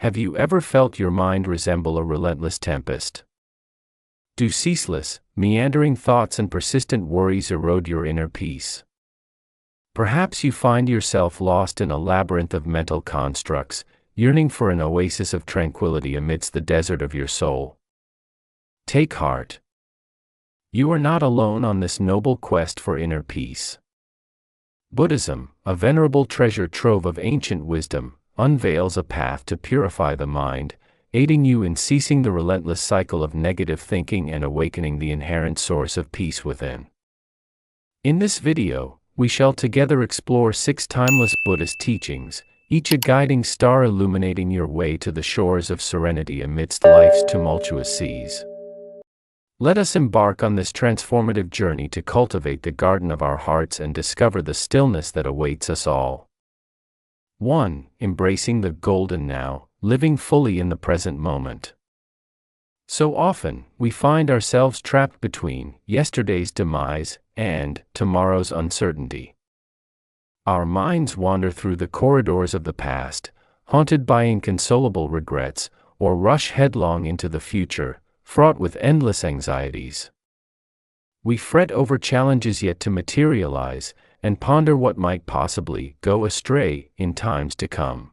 Have you ever felt your mind resemble a relentless tempest? Do ceaseless, meandering thoughts and persistent worries erode your inner peace? Perhaps you find yourself lost in a labyrinth of mental constructs, yearning for an oasis of tranquility amidst the desert of your soul. Take heart. You are not alone on this noble quest for inner peace. Buddhism, a venerable treasure trove of ancient wisdom, unveils a path to purify the mind, aiding you in ceasing the relentless cycle of negative thinking and awakening the inherent source of peace within. In this video, we shall together explore 6 timeless Buddhist teachings, each a guiding star illuminating your way to the shores of serenity amidst life's tumultuous seas. Let us embark on this transformative journey to cultivate the garden of our hearts and discover the stillness that awaits us all. 1. Embracing the golden now, living fully in the present moment. So often, we find ourselves trapped between yesterday's demise and tomorrow's uncertainty. Our minds wander through the corridors of the past, haunted by inconsolable regrets, or rush headlong into the future, fraught with endless anxieties. We fret over challenges yet to materialize, and ponder what might possibly go astray in times to come.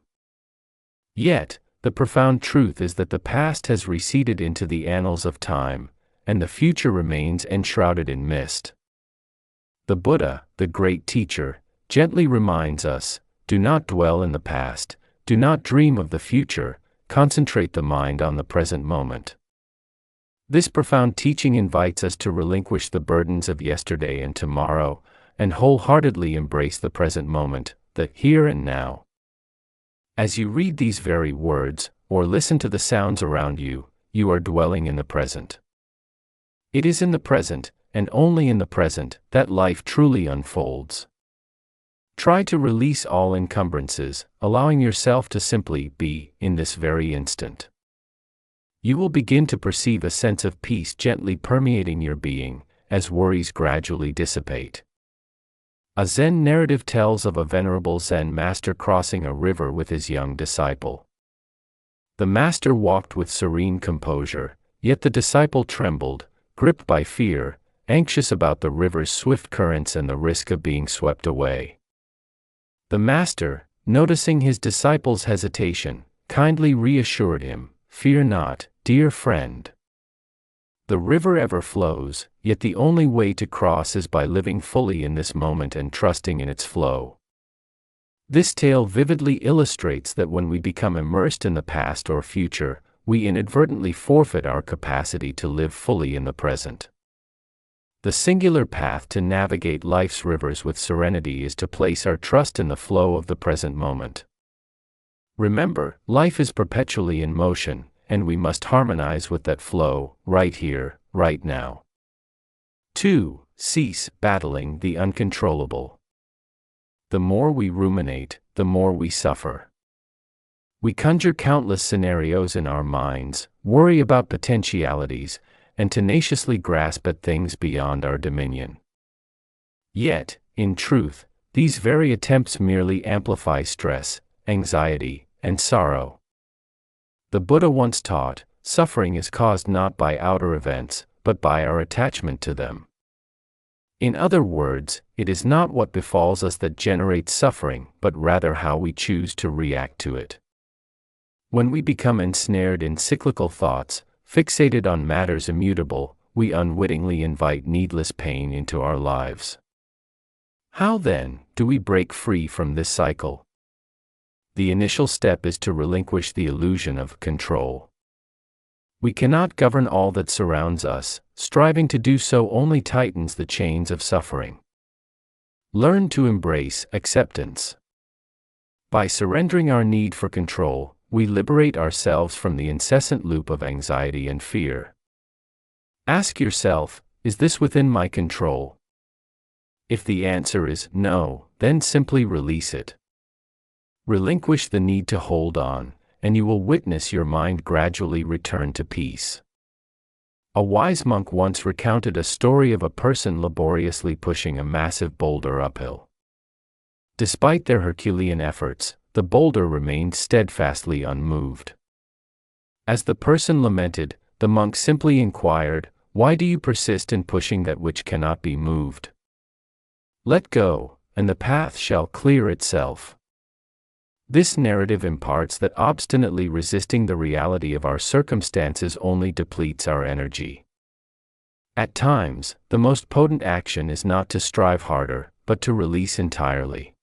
Yet, the profound truth is that the past has receded into the annals of time, and the future remains enshrouded in mist. The Buddha, the great teacher, gently reminds us, do not dwell in the past, do not dream of the future, concentrate the mind on the present moment. This profound teaching invites us to relinquish the burdens of yesterday and tomorrow, and wholeheartedly embrace the present moment, the here and now. As you read these very words, or listen to the sounds around you, you are dwelling in the present. It is in the present, and only in the present, that life truly unfolds. Try to release all encumbrances, allowing yourself to simply be in this very instant. You will begin to perceive a sense of peace gently permeating your being, as worries gradually dissipate. A Zen narrative tells of a venerable Zen master crossing a river with his young disciple. The master walked with serene composure, yet the disciple trembled, gripped by fear, anxious about the river's swift currents and the risk of being swept away. The master, noticing his disciple's hesitation, kindly reassured him, "Fear not, dear friend. The river ever flows, yet the only way to cross is by living fully in this moment and trusting in its flow." This tale vividly illustrates that when we become immersed in the past or future, we inadvertently forfeit our capacity to live fully in the present. The singular path to navigate life's rivers with serenity is to place our trust in the flow of the present moment. Remember, life is perpetually in motion, and we must harmonize with that flow, right here, right now. 2. Cease battling the uncontrollable. The more we ruminate, the more we suffer. We conjure countless scenarios in our minds, worry about potentialities, and tenaciously grasp at things beyond our dominion. Yet, in truth, these very attempts merely amplify stress, anxiety, and sorrow. The Buddha once taught, suffering is caused not by outer events, but by our attachment to them. In other words, it is not what befalls us that generates suffering, but rather how we choose to react to it. When we become ensnared in cyclical thoughts, fixated on matters immutable, we unwittingly invite needless pain into our lives. How then do we break free from this cycle? The initial step is to relinquish the illusion of control. We cannot govern all that surrounds us, striving to do so only tightens the chains of suffering. Learn to embrace acceptance. By surrendering our need for control, we liberate ourselves from the incessant loop of anxiety and fear. Ask yourself, is this within my control? If the answer is no, then simply release it. Relinquish the need to hold on, and you will witness your mind gradually return to peace. A wise monk once recounted a story of a person laboriously pushing a massive boulder uphill. Despite their Herculean efforts, the boulder remained steadfastly unmoved. As the person lamented, the monk simply inquired, "Why do you persist in pushing that which cannot be moved? Let go, and the path shall clear itself." This narrative imparts that obstinately resisting the reality of our circumstances only depletes our energy. At times, the most potent action is not to strive harder, but to release entirely.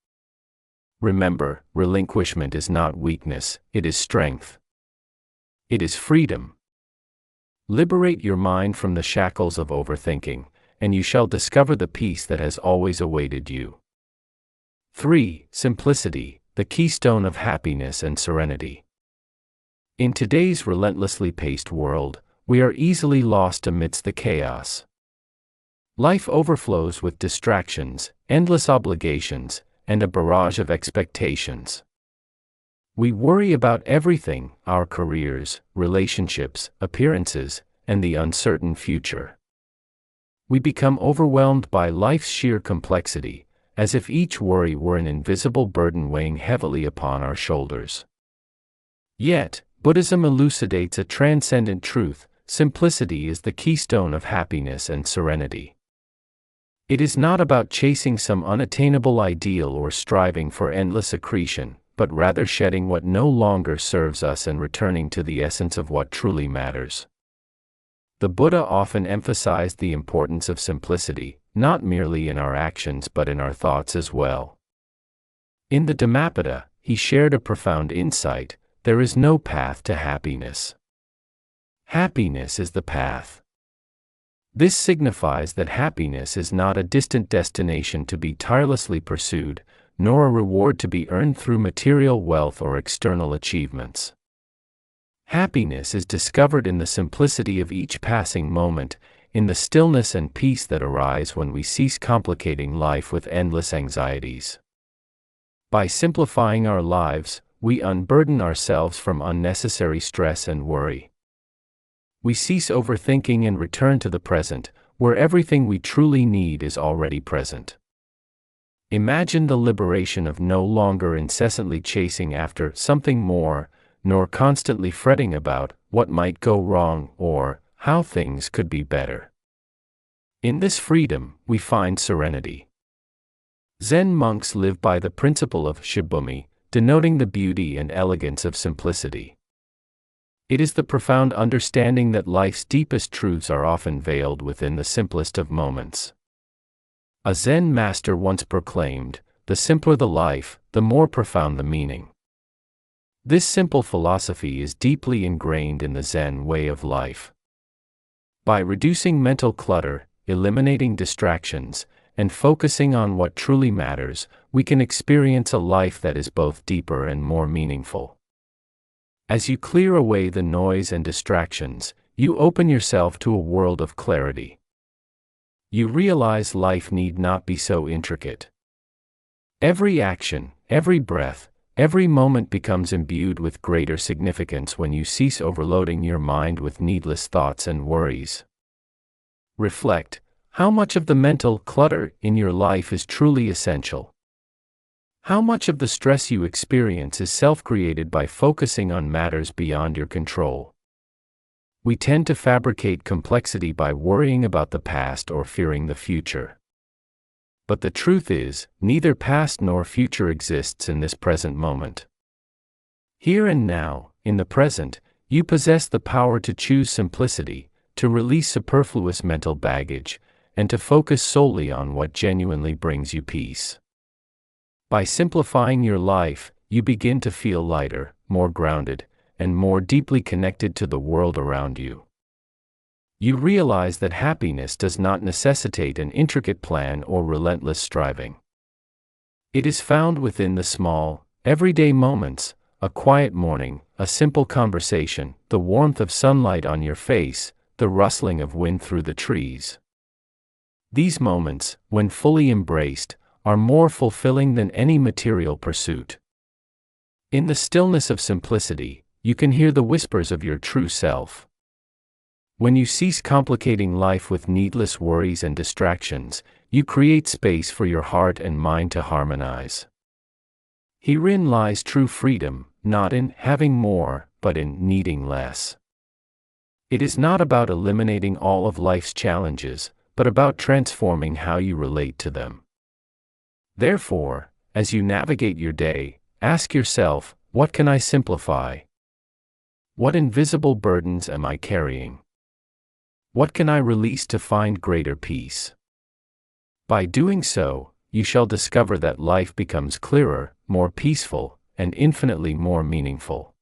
Remember, relinquishment is not weakness, it is strength. It is freedom. Liberate your mind from the shackles of overthinking, and you shall discover the peace that has always awaited you. 3. Simplicity, the keystone of happiness and serenity. In today's relentlessly paced world, we are easily lost amidst the chaos. Life overflows with distractions, endless obligations, and a barrage of expectations. We worry about everything: our careers, relationships, appearances, and the uncertain future. We become overwhelmed by life's sheer complexity, as if each worry were an invisible burden weighing heavily upon our shoulders. Yet, Buddhism elucidates a transcendent truth: simplicity is the keystone of happiness and serenity. It is not about chasing some unattainable ideal or striving for endless accretion, but rather shedding what no longer serves us and returning to the essence of what truly matters. The Buddha often emphasized the importance of simplicity, not merely in our actions but in our thoughts as well. In the Dhammapada, he shared a profound insight: there is no path to happiness. Happiness is the path. This signifies that happiness is not a distant destination to be tirelessly pursued, nor a reward to be earned through material wealth or external achievements. Happiness is discovered in the simplicity of each passing moment, in the stillness and peace that arise when we cease complicating life with endless anxieties. By simplifying our lives, we unburden ourselves from unnecessary stress and worry. We cease overthinking and return to the present, where everything we truly need is already present. Imagine the liberation of no longer incessantly chasing after something more, nor constantly fretting about what might go wrong or how things could be better. In this freedom, we find serenity. Zen monks live by the principle of shibumi, denoting the beauty and elegance of simplicity. It is the profound understanding that life's deepest truths are often veiled within the simplest of moments. A Zen master once proclaimed, "The simpler the life, the more profound the meaning." This simple philosophy is deeply ingrained in the Zen way of life. By reducing mental clutter, eliminating distractions, and focusing on what truly matters, we can experience a life that is both deeper and more meaningful. As you clear away the noise and distractions, you open yourself to a world of clarity. You realize life need not be so intricate. Every action, every breath, every moment becomes imbued with greater significance when you cease overloading your mind with needless thoughts and worries. Reflect: how much of the mental clutter in your life is truly essential? How much of the stress you experience is self-created by focusing on matters beyond your control? We tend to fabricate complexity by worrying about the past or fearing the future. But the truth is, neither past nor future exists in this present moment. Here and now, in the present, you possess the power to choose simplicity, to release superfluous mental baggage, and to focus solely on what genuinely brings you peace. By simplifying your life, you begin to feel lighter, more grounded, and more deeply connected to the world around you. You realize that happiness does not necessitate an intricate plan or relentless striving. It is found within the small, everyday moments: a quiet morning, a simple conversation, the warmth of sunlight on your face, the rustling of wind through the trees. These moments, when fully embraced, are more fulfilling than any material pursuit. In the stillness of simplicity, you can hear the whispers of your true self. When you cease complicating life with needless worries and distractions, you create space for your heart and mind to harmonize. Herein lies true freedom, not in having more, but in needing less. It is not about eliminating all of life's challenges, but about transforming how you relate to them. Therefore, as you navigate your day, ask yourself, what can I simplify? What invisible burdens am I carrying? What can I release to find greater peace? By doing so, you shall discover that life becomes clearer, more peaceful, and infinitely more meaningful.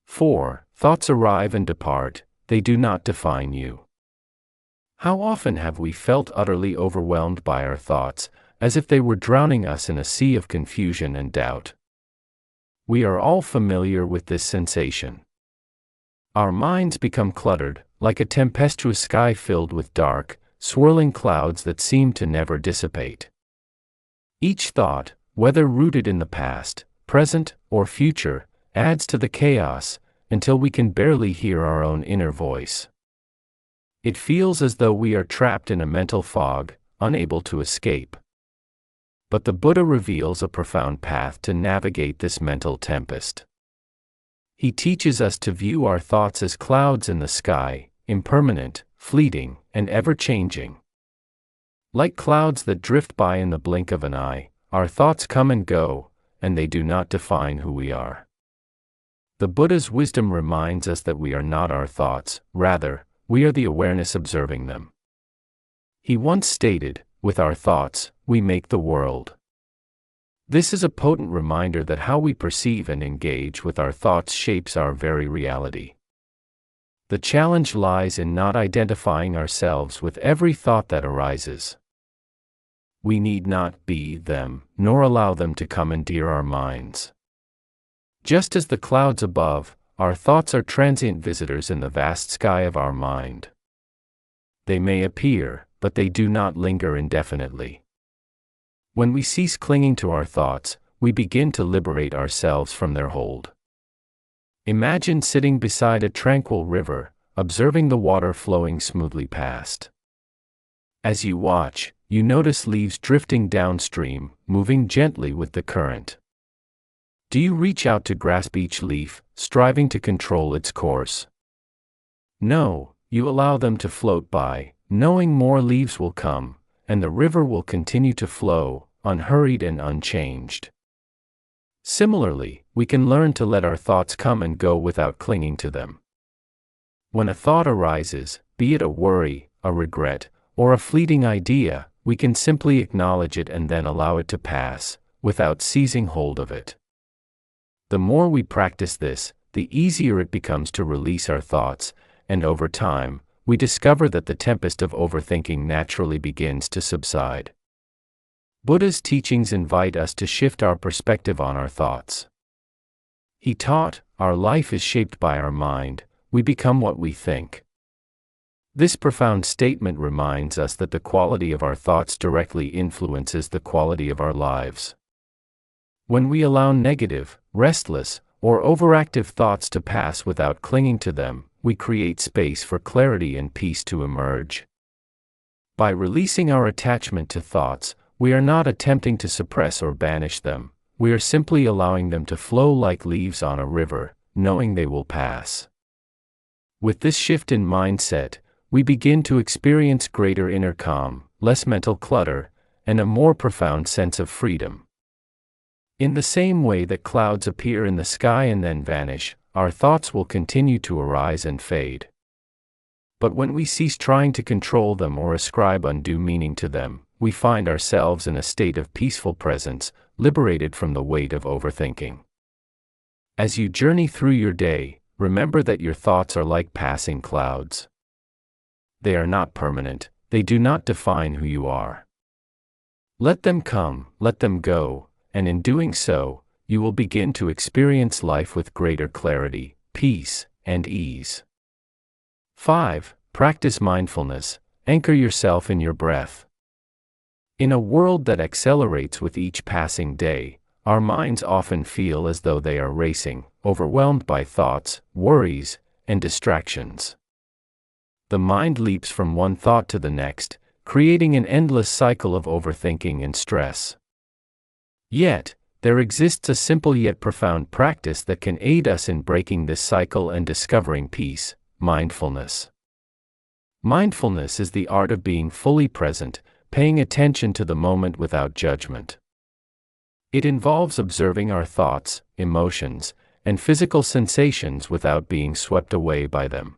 4. Thoughts arrive and depart, they do not define you. How often have we felt utterly overwhelmed by our thoughts, as if they were drowning us in a sea of confusion and doubt? We are all familiar with this sensation. Our minds become cluttered, like a tempestuous sky filled with dark, swirling clouds that seem to never dissipate. Each thought, whether rooted in the past, present, or future, adds to the chaos, until we can barely hear our own inner voice. It feels as though we are trapped in a mental fog, unable to escape. But the Buddha reveals a profound path to navigate this mental tempest. He teaches us to view our thoughts as clouds in the sky, impermanent, fleeting, and ever-changing. Like clouds that drift by in the blink of an eye, our thoughts come and go, and they do not define who we are. The Buddha's wisdom reminds us that we are not our thoughts, rather, we are the awareness observing them. He once stated, "With our thoughts, we make the world." This is a potent reminder that how we perceive and engage with our thoughts shapes our very reality. The challenge lies in not identifying ourselves with every thought that arises. We need not be them, nor allow them to commandeer our minds. Just as the clouds above, our thoughts are transient visitors in the vast sky of our mind. They may appear, but they do not linger indefinitely. When we cease clinging to our thoughts, we begin to liberate ourselves from their hold. Imagine sitting beside a tranquil river, observing the water flowing smoothly past. As you watch, you notice leaves drifting downstream, moving gently with the current. Do you reach out to grasp each leaf, striving to control its course? No, you allow them to float by, knowing more leaves will come, and the river will continue to flow, unhurried and unchanged. Similarly, we can learn to let our thoughts come and go without clinging to them. When a thought arises, be it a worry, a regret, or a fleeting idea, we can simply acknowledge it and then allow it to pass, without seizing hold of it. The more we practice this, the easier it becomes to release our thoughts, and over time, we discover that the tempest of overthinking naturally begins to subside. Buddha's teachings invite us to shift our perspective on our thoughts. He taught, our life is shaped by our mind, we become what we think. This profound statement reminds us that the quality of our thoughts directly influences the quality of our lives. When we allow negative, restless, or overactive thoughts to pass without clinging to them, we create space for clarity and peace to emerge. By releasing our attachment to thoughts, we are not attempting to suppress or banish them, we are simply allowing them to flow like leaves on a river, knowing they will pass. With this shift in mindset, we begin to experience greater inner calm, less mental clutter, and a more profound sense of freedom. In the same way that clouds appear in the sky and then vanish, our thoughts will continue to arise and fade. But when we cease trying to control them or ascribe undue meaning to them, we find ourselves in a state of peaceful presence, liberated from the weight of overthinking. As you journey through your day, remember that your thoughts are like passing clouds. They are not permanent, they do not define who you are. Let them come, let them go, and in doing so, you will begin to experience life with greater clarity, peace, and ease. 5. Practice mindfulness, anchor yourself in your breath. In a world that accelerates with each passing day, our minds often feel as though they are racing, overwhelmed by thoughts, worries, and distractions. The mind leaps from one thought to the next, creating an endless cycle of overthinking and stress. Yet, there exists a simple yet profound practice that can aid us in breaking this cycle and discovering peace: mindfulness. Mindfulness is the art of being fully present, paying attention to the moment without judgment. It involves observing our thoughts, emotions, and physical sensations without being swept away by them.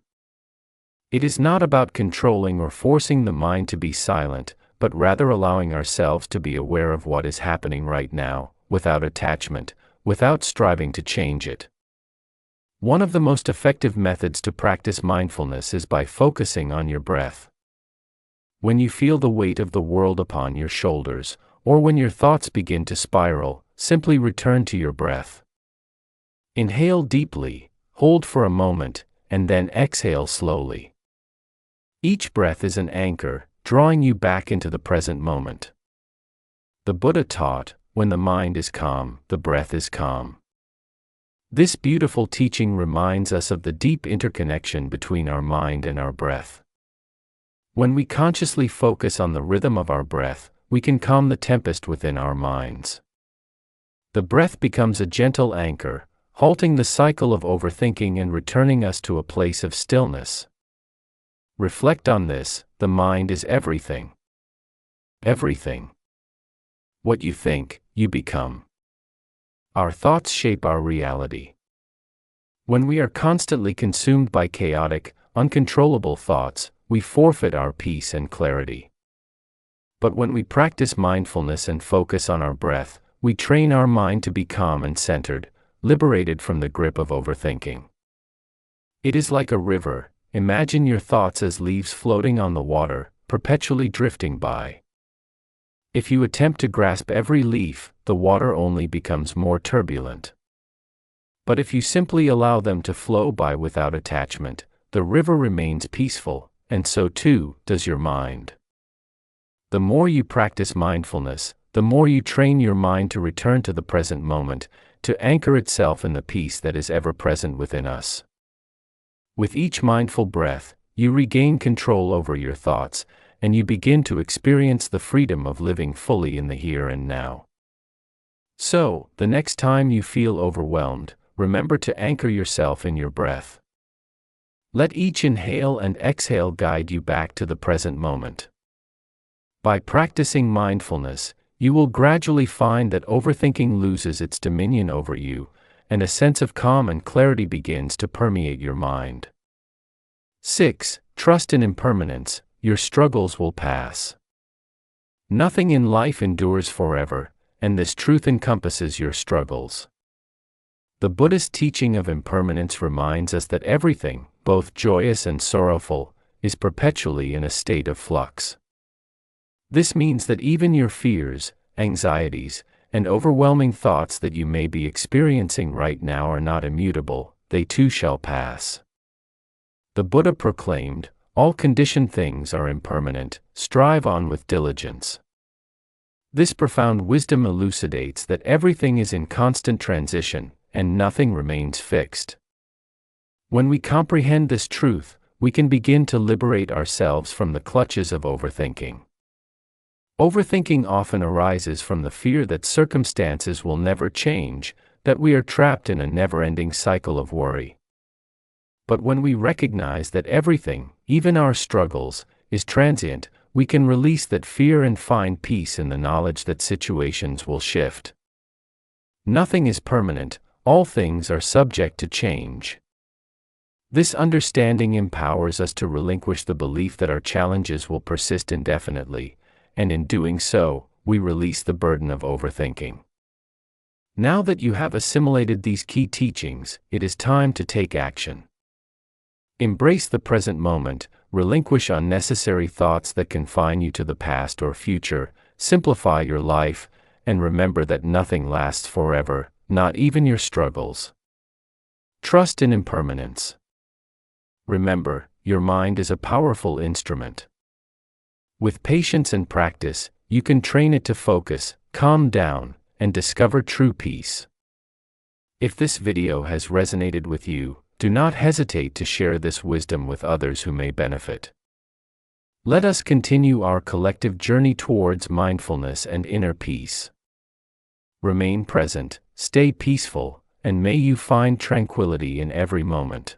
It is not about controlling or forcing the mind to be silent, but rather allowing ourselves to be aware of what is happening right now, without attachment, without striving to change it. One of the most effective methods to practice mindfulness is by focusing on your breath. When you feel the weight of the world upon your shoulders, or when your thoughts begin to spiral, simply return to your breath. Inhale deeply, hold for a moment, and then exhale slowly. Each breath is an anchor, drawing you back into the present moment. The Buddha taught, when the mind is calm, the breath is calm. This beautiful teaching reminds us of the deep interconnection between our mind and our breath. When we consciously focus on the rhythm of our breath, we can calm the tempest within our minds. The breath becomes a gentle anchor, halting the cycle of overthinking and returning us to a place of stillness. Reflect on this: the mind is everything. Everything. What you think, you become. Our thoughts shape our reality. When we are constantly consumed by chaotic, uncontrollable thoughts, we forfeit our peace and clarity. But when we practice mindfulness and focus on our breath, we train our mind to be calm and centered, liberated from the grip of overthinking. It is like a river. Imagine your thoughts as leaves floating on the water, perpetually drifting by. If you attempt to grasp every leaf, the water only becomes more turbulent. But if you simply allow them to flow by without attachment, the river remains peaceful, and so too does your mind. The more you practice mindfulness, the more you train your mind to return to the present moment, to anchor itself in the peace that is ever present within us. With each mindful breath, you regain control over your thoughts, and you begin to experience the freedom of living fully in the here and now. So, the next time you feel overwhelmed, remember to anchor yourself in your breath. Let each inhale and exhale guide you back to the present moment. By practicing mindfulness, you will gradually find that overthinking loses its dominion over you, and a sense of calm and clarity begins to permeate your mind. 6. Trust in impermanence. Your struggles will pass. Nothing in life endures forever, and this truth encompasses your struggles. The Buddhist teaching of impermanence reminds us that everything, both joyous and sorrowful, is perpetually in a state of flux. This means that even your fears, anxieties, and overwhelming thoughts that you may be experiencing right now are not immutable, they too shall pass. The Buddha proclaimed, "All conditioned things are impermanent, strive on with diligence." This profound wisdom elucidates that everything is in constant transition, and nothing remains fixed. When we comprehend this truth, we can begin to liberate ourselves from the clutches of overthinking. Overthinking often arises from the fear that circumstances will never change, that we are trapped in a never-ending cycle of worry. But when we recognize that everything, even our struggles, is transient, we can release that fear and find peace in the knowledge that situations will shift. Nothing is permanent, all things are subject to change. This understanding empowers us to relinquish the belief that our challenges will persist indefinitely, and in doing so, we release the burden of overthinking. Now that you have assimilated these key teachings, it is time to take action. Embrace the present moment, relinquish unnecessary thoughts that confine you to the past or future, simplify your life, and remember that nothing lasts forever, not even your struggles. Trust in impermanence. Remember, your mind is a powerful instrument. With patience and practice, you can train it to focus, calm down, and discover true peace. If this video has resonated with you, do not hesitate to share this wisdom with others who may benefit. Let us continue our collective journey towards mindfulness and inner peace. remain present, stay peaceful, and may you find tranquility in every moment.